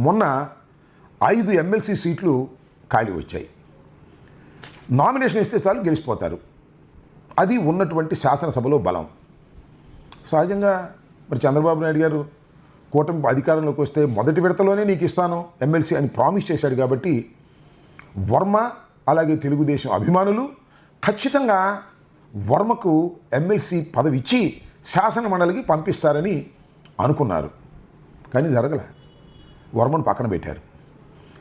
మొన్న 5 ఎమ్మెల్సీ సీట్లు ఖాళీ వచ్చాయి. నామినేషన్ ఇస్తే చాలు గెలిచిపోతారు. అది ఉన్నటువంటి శాసనసభలో బలం. సహజంగా మరి చంద్రబాబు నాయుడు గారు కూటమి అధికారంలోకి వస్తే మొదటి విడతలోనే నీకు ఇస్తాను ఎమ్మెల్సీ అని ప్రామిస్ చేశాడు కాబట్టి వర్మ అలాగే తెలుగుదేశం అభిమానులు ఖచ్చితంగా వర్మకు ఎమ్మెల్సీ పదవి ఇచ్చి శాసన మండలికి పంపిస్తారని అనుకున్నారు. కానీ జరగలే. వర్మను పక్కన పెట్టారు.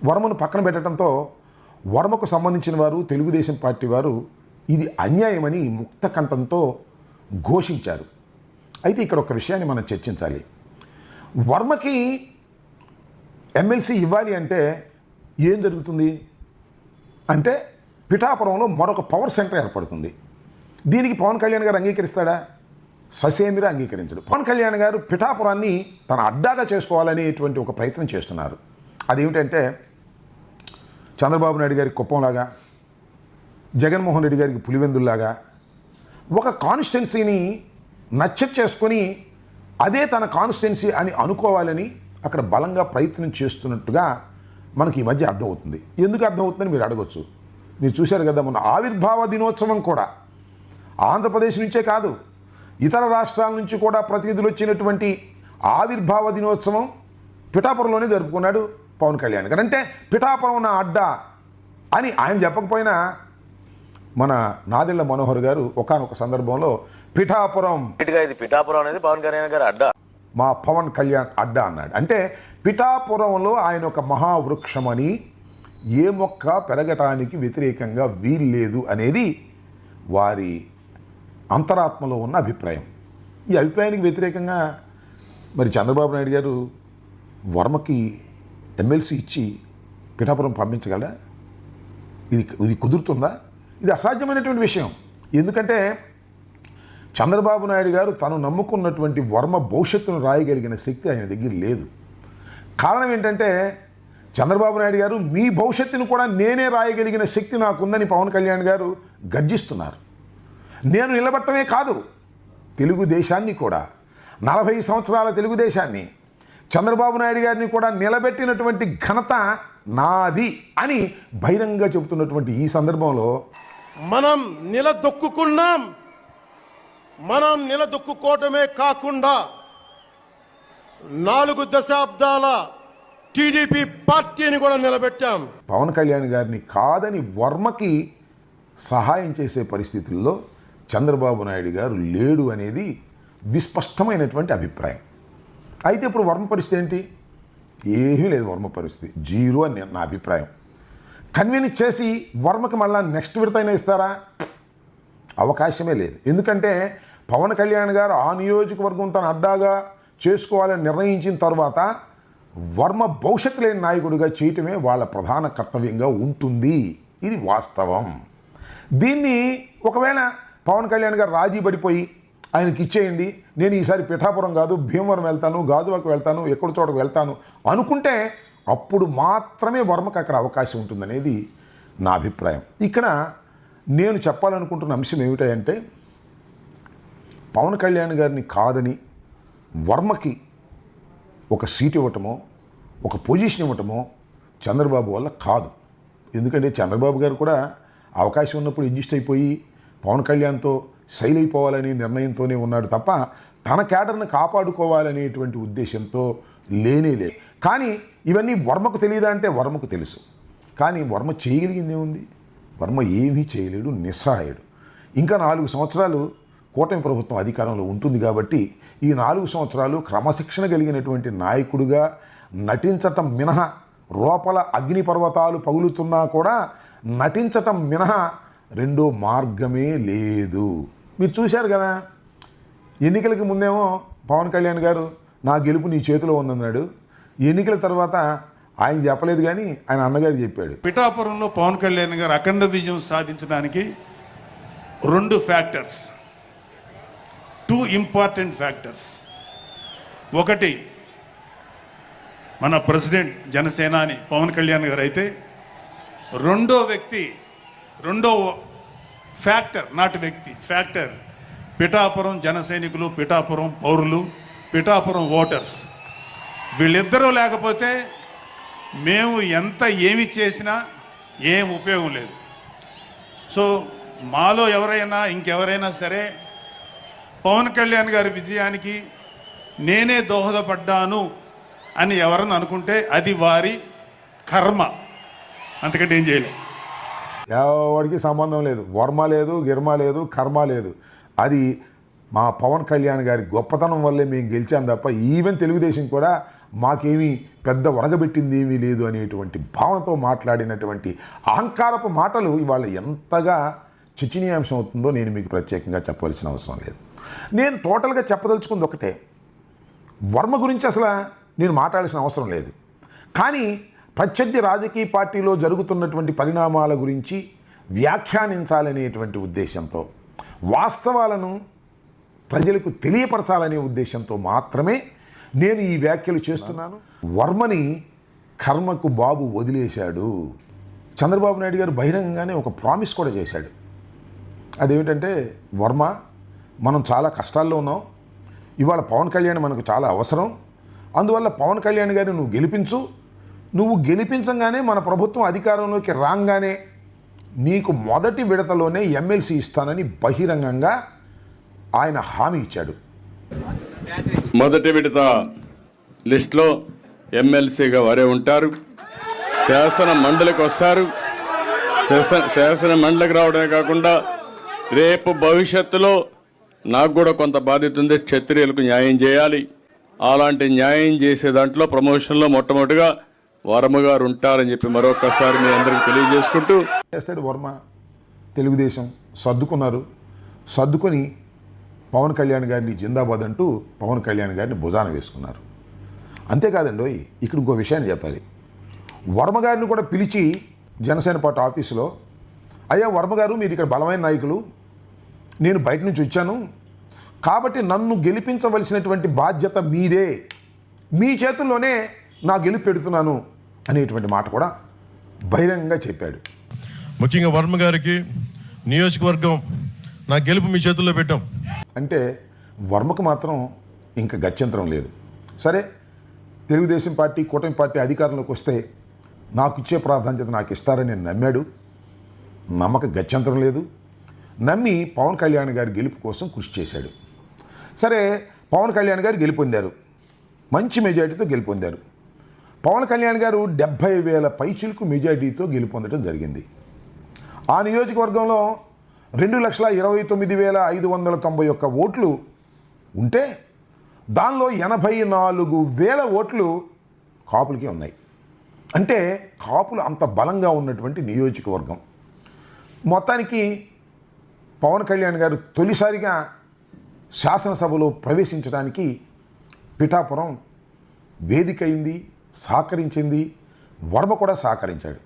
వర్మను పక్కన పెట్టడంతో వర్మకు సంబంధించిన వారు తెలుగుదేశం పార్టీ వారు ఇది అన్యాయమని ముక్త కంఠంతో ఘోషించారు. అయితే ఇక్కడ ఒక విషయాన్ని మనం చర్చించాలి. వర్మకి ఎమ్మెల్సీ ఇవ్వాలి అంటే ఏం జరుగుతుంది అంటే పిఠాపురంలో మరొక పవర్ సెంటర్ ఏర్పడుతుంది. దీనికి పవన్ కళ్యాణ్ గారు అంగీకరిస్తాడా? ససేమిరా అంగీకరించడు. పవన్ కళ్యాణ్ గారు పిఠాపురాన్ని తన అడ్డాగా చేసుకోవాలనేటువంటి ఒక ప్రయత్నం చేస్తున్నారు. అదేమిటంటే చంద్రబాబు నాయుడు గారికి కుప్పంలాగా, జగన్మోహన్ రెడ్డి గారికి పులివెందుల్లాగా ఒక కాన్స్టిట్యున్సీని నచ్చట్ చేసుకొని అదే తన కాన్స్టిట్యున్సీ అని అనుకోవాలని అక్కడ బలంగా ప్రయత్నం చేస్తున్నట్టుగా మనకి ఈ మధ్య అర్థమవుతుంది. ఎందుకు అర్థమవుతుందని మీరు అడగొచ్చు. మీరు చూశారు కదా, మొన్న ఆవిర్భావ దినోత్సవం కూడా ఆంధ్రప్రదేశ్ నుంచే కాదు ఇతర రాష్ట్రాల నుంచి కూడా ప్రతినిధులు వచ్చినటువంటి ఆవిర్భావ దినోత్సవం పిఠాపురంలోనే జరుపుకున్నాడు పవన్ కళ్యాణ్ గారు. అంటే పిఠాపురం నా అడ్డా అని ఆయన చెప్పకపోయినా మన నాదెళ్ల మనోహర్ గారు ఒకానొక సందర్భంలో పిఠాపురం అనేది పవన్ కళ్యాణ్ గారు అడ్డా, మా పవన్ కళ్యాణ్ అడ్డా అన్నాడు. అంటే పిఠాపురంలో ఆయన ఒక మహావృక్షమని, ఏ మొక్క పెరగటానికి వ్యతిరేకంగా వీల్లేదు అనేది వారి అంతరాత్మలో ఉన్న అభిప్రాయం. ఈ అభిప్రాయానికి వ్యతిరేకంగా మరి చంద్రబాబు నాయుడు గారు వర్మకి ఎమ్మెల్సీ ఇచ్చి పిఠాపురం పంపించగలరా? ఇది కుదురుతుందా? ఇది అసాధ్యమైనటువంటి విషయం. ఎందుకంటే చంద్రబాబు నాయుడు గారు తను నమ్ముకున్నటువంటి వర్మ భవిష్యత్తును రాయగలిగిన శక్తి ఆయన దగ్గర లేదు. కారణం ఏంటంటే చంద్రబాబు నాయుడు గారు మీ భవిష్యత్తును కూడా నేనే రాయగలిగిన శక్తి నాకుందని పవన్ కళ్యాణ్ గారు గర్జిస్తున్నారు. నేను నిలబట్టమే కాదు, తెలుగుదేశాన్ని కూడా 40 సంవత్సరాల తెలుగుదేశాన్ని చంద్రబాబు నాయుడు గారిని కూడా నిలబెట్టినటువంటి ఘనత నాది అని బహిరంగంగా చెబుతున్నటువంటి ఈ సందర్భంలో మనం నిలదొక్కుకున్నాం. మనం నిలదొక్కుకోవటమే కాకుండా 4 దశాబ్దాల టీడీపీ పార్టీని కూడా నిలబెట్టాం. పవన్ కళ్యాణ్ గారిని కాదని వర్మకి సహాయం చేసే పరిస్థితుల్లో చంద్రబాబు నాయుడు గారు లేడు అనేది విస్పష్టమైనటువంటి అభిప్రాయం. అయితే ఇప్పుడు వర్మ పరిస్థితి ఏంటి? ఏమీ లేదు. వర్మ పరిస్థితి జీరో అని నా అభిప్రాయం. కన్వీన్స్ చేసి వర్మకి మళ్ళీ నెక్స్ట్ విడతైనా ఇస్తారా? అవకాశమే లేదు. ఎందుకంటే పవన్ కళ్యాణ్ గారు ఆ నియోజకవర్గం తన అడ్డాగా చేసుకోవాలని నిర్ణయించిన తర్వాత వర్మ భవిష్యత్తు లేని నాయకుడిగా చేయటమే వాళ్ళ ప్రధాన కర్తవ్యంగా ఉంటుంది. ఇది వాస్తవం. దీన్ని ఒకవేళ పవన్ కళ్యాణ్ గారు రాజీ పడిపోయి ఆయనకి ఇచ్చేయండి, నేను ఈసారి పిఠాపురం కాదు భీమవరం వెళ్తాను, గాజువాకు వెళ్తాను, ఎక్కడి చోటకు వెళ్తాను అనుకుంటే అప్పుడు మాత్రమే వర్మకు అక్కడ అవకాశం ఉంటుందనేది నా అభిప్రాయం. ఇక్కడ నేను చెప్పాలనుకుంటున్న అంశం ఏమిటంటే పవన్ కళ్యాణ్ గారిని కాదని వర్మకి ఒక సీట్ ఇవ్వటమో ఒక పొజిషన్ ఇవ్వటమో చంద్రబాబు వల్ల కాదు. ఎందుకంటే చంద్రబాబు గారు కూడా అవకాశం ఉన్నప్పుడు అడ్జస్ట్ అయిపోయి పవన్ కళ్యాణ్తో శైలి అయిపోవాలనే నిర్ణయంతోనే ఉన్నాడు తప్ప తన క్యాడర్ను కాపాడుకోవాలనేటువంటి ఉద్దేశంతో లేనే. కానీ ఇవన్నీ వర్మకు తెలియదా అంటే వర్మకు తెలుసు. కానీ వర్మ చేయగలిగింది ఏముంది? వర్మ ఏమీ చేయలేడు, నిస్సహాయుడు. ఇంకా 4 సంవత్సరాలు కూటమి ప్రభుత్వం అధికారంలో ఉంటుంది కాబట్టి ఈ 4 సంవత్సరాలు క్రమశిక్షణ కలిగినటువంటి నాయకుడిగా నటించటం మినహా, లోపల అగ్నిపర్వతాలు పగులుతున్నా కూడా నటించటం మినహా రెండో మార్గమే లేదు. మీరు చూశారు కదా, ఎన్నికలకి ముందేమో పవన్ కళ్యాణ్ గారు నా గెలుపు నీ చేతిలో ఉందన్నాడు. ఎన్నికల తర్వాత ఆయన చెప్పలేదు కానీ ఆయన అన్నగారు చెప్పాడు. పిఠాపురంలో పవన్ కళ్యాణ్ గారు అఖండ విజయం సాధించడానికి 2 ఫ్యాక్టర్స్, 2 ఇంపార్టెంట్ ఫ్యాక్టర్స్. ఒకటి మన ప్రెసిడెంట్ జనసేనాని పవన్ కళ్యాణ్ గారు అయితే, రెండో ఫ్యాక్టర్, నాట్ వ్యక్తి, ఫ్యాక్టర్ పిఠాపురం జన సైనికులు, పిఠాపురం పౌరులు, పిఠాపురం ఓటర్స్. వీళ్ళిద్దరూ లేకపోతే మేము ఎంత ఏమి చేసినా ఏం ఉపయోగం లేదు. సో మాలో ఎవరైనా ఇంకెవరైనా సరే పవన్ కళ్యాణ్ గారి విజయానికి నేనే దోహదపడ్డాను అని ఎవరన్నా అనుకుంటే అది వారి కర్మ, అంతకంటే ఏం చేయలేదు. ఎవరికి సంబంధం లేదు. వర్మ లేదు, గిర్మ లేదు, కర్మ లేదు. అది మా పవన్ కళ్యాణ్ గారి గొప్పతనం వల్లే మేము గెలిచాం తప్ప ఈవెన్ తెలుగుదేశం కూడా మాకేమీ పెద్ద వరగబెట్టింది ఏమీ లేదు అనేటువంటి భావనతో మాట్లాడినటువంటి అహంకారపు మాటలు ఇవాళ ఎంతగా చర్చనీయాంశం అవుతుందో నేను మీకు ప్రత్యేకంగా చెప్పవలసిన అవసరం లేదు. నేను టోటల్గా చెప్పదలుచుకుంది ఒకటే, వర్మ గురించి అసలు నేను మాట్లాడాల్సిన అవసరం లేదు. కానీ ప్రత్యర్థి రాజకీయ పార్టీలో జరుగుతున్నటువంటి పరిణామాల గురించి వ్యాఖ్యానించాలనేటువంటి ఉద్దేశంతో, వాస్తవాలను ప్రజలకు తెలియపరచాలనే ఉద్దేశంతో మాత్రమే నేను ఈ వ్యాఖ్యలు చేస్తున్నాను. వర్మని కర్మకు బాబు వదిలేశాడు. చంద్రబాబు నాయుడు గారు బహిరంగంగానే ఒక ప్రామిస్ కూడా చేశాడు. అదేమిటంటే, వర్మ మనం చాలా కష్టాల్లో ఉన్నాం, ఇవాళ పవన్ కళ్యాణ్ మనకు చాలా అవసరం, అందువల్ల పవన్ కళ్యాణ్ గారిని నువ్వు గెలిపించు, నువ్వు గెలిపించగానే మన ప్రభుత్వం అధికారంలోకి రాగానే నీకు మొదటి విడతలోనే ఎమ్మెల్సీ ఇస్తానని బహిరంగంగా ఆయన హామీ ఇచ్చాడు. మొదటి విడత లిస్టులో ఎమ్మెల్సీగా వారే ఉంటారు. శాసన మండలికి వస్తారు. శాసన మండలికి రావడమే కాకుండా రేపు భవిష్యత్తులో నాకు కూడా కొంత బాధ్యత ఉంది, క్షత్రియులకు న్యాయం చేయాలి. అలాంటి న్యాయం చేసే దాంట్లో ప్రమోషన్లో మొట్టమొదటిగా వర్మ గారు ఉంటారని చెప్పి మరొకసారి మీ అందరికి తెలియజేసుకుంటూ చేస్తాడు. వర్మ తెలుగుదేశం సర్దుకున్నారు. సర్దుకొని పవన్ కళ్యాణ్ గారిని జిందాబాద్ అంటూ పవన్ కళ్యాణ్ గారిని భుజాన వేసుకున్నారు. అంతేకాదండి, ఇక్కడ ఇంకో విషయాన్ని చెప్పాలి. వర్మ గారిని కూడా పిలిచి జనసేన పార్టీ ఆఫీసులో, అయ్యా వర్మ గారు, మీరు ఇక్కడ బలమైన నాయకులు, నేను బయట నుంచి వచ్చాను కాబట్టి నన్ను గెలిపించవలసినటువంటి బాధ్యత మీదే, మీ చేతుల్లోనే నా గెలుపు పెడుతున్నాను అనేటువంటి మాట కూడా బహిరంగంగా చెప్పాడు. ముఖ్యంగా వర్మ గారికి నియోజకవర్గం నా గెలుపు మీ చేతుల్లో పెట్టాం అంటే వర్మకు మాత్రం ఇంకా గత్యంతరం లేదు. సరే, తెలుగుదేశం పార్టీ, కూటమి పార్టీ అధికారంలోకి వస్తే నాకు ఇచ్చే ప్రాధాన్యత నాకు ఇస్తారని నమ్మాడు. నమ్మక గత్యంతరం లేదు. నమ్మి పవన్ కళ్యాణ్ గారి గెలుపు కోసం కృషి చేశాడు. సరే, పవన్ కళ్యాణ్ గారు గెలుపొందారు, మంచి మెజారిటీతో గెలుపొందారు. పవన్ కళ్యాణ్ గారు 70,000 పైచిలకు మెజారిటీతో గెలుపొందడం జరిగింది. ఆ నియోజకవర్గంలో 2,29,591 ఓట్లు ఉంటే దానిలో 84,000 ఓట్లు కాపులకి ఉన్నాయి. అంటే కాపులు అంత బలంగా ఉన్నటువంటి నియోజకవర్గం. మొత్తానికి పవన్ కళ్యాణ్ గారు తొలిసారిగా శాసనసభలో ప్రవేశించడానికి పిఠాపురం వేదిక అయింది, సహకరించింది. వర్మ కూడా సహకరించాడు.